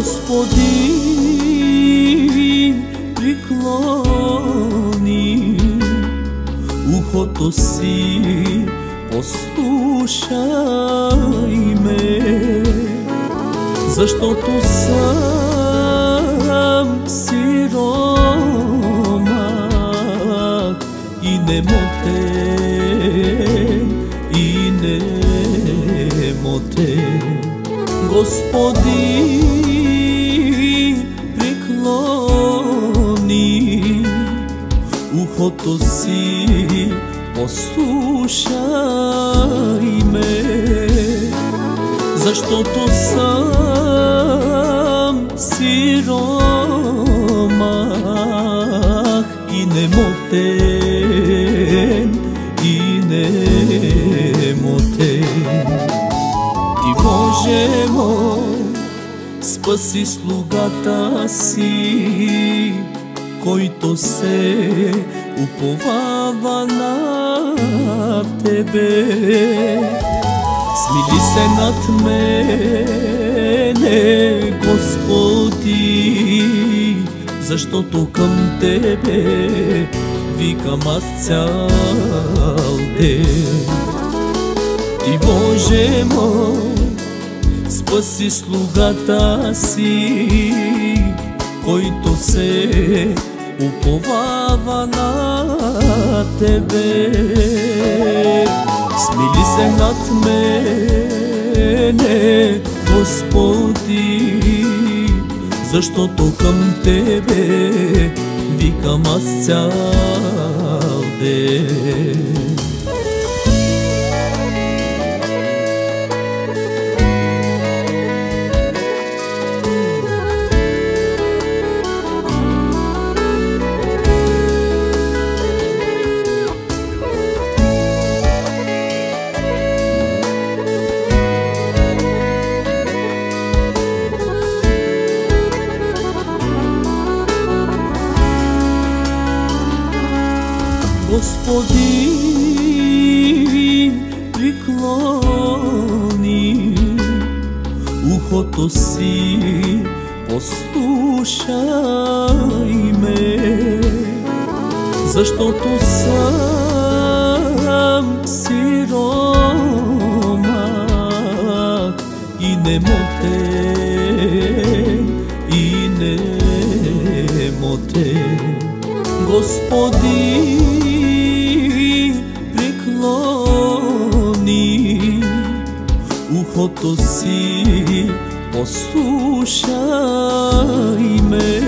Господи, преклони ухото си, послушай ме, защото съм сиромах и немотен, и немотен. Господи, преклони ухото си, послушай ме, защото съм сиромах и немотен, и немотен. Ти, Боже мой, спаси слугата си, който се уповава на Тебе. Смили се над мене, Господи, защото към Тебе викам аз цял ден. Ти, Боже мой, спаси слугата си, който се уповава на Тебе. Смили се над мене, Господи, защото към Тебе викам аз цял ден. Господи, преклони ухото си, послушай ме, защото съм сиромах и немотен, и немотен. Господи, преклони ухото си, послушай ме,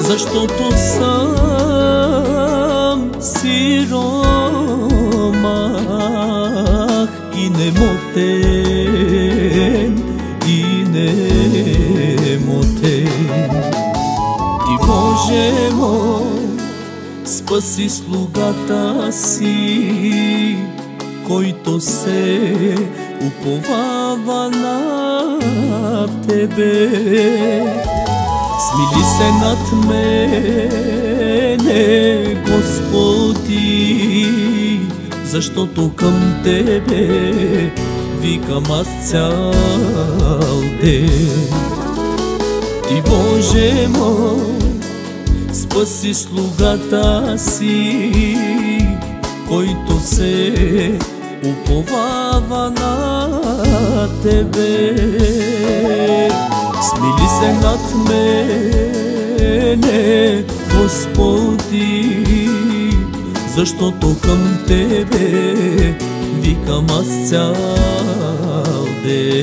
защото съм сиромах и немотен, и немотен. Ти, Боже мой, спаси слугата си, който се уповава на Тебе. Смили се над мене, Господи, защото към Тебе викам аз цял ден. Ти, Боже мой, спаси слугата си, който се уповава на Тебе. Смили се над мене, Господи, защото към Тебе викам аз цял ден.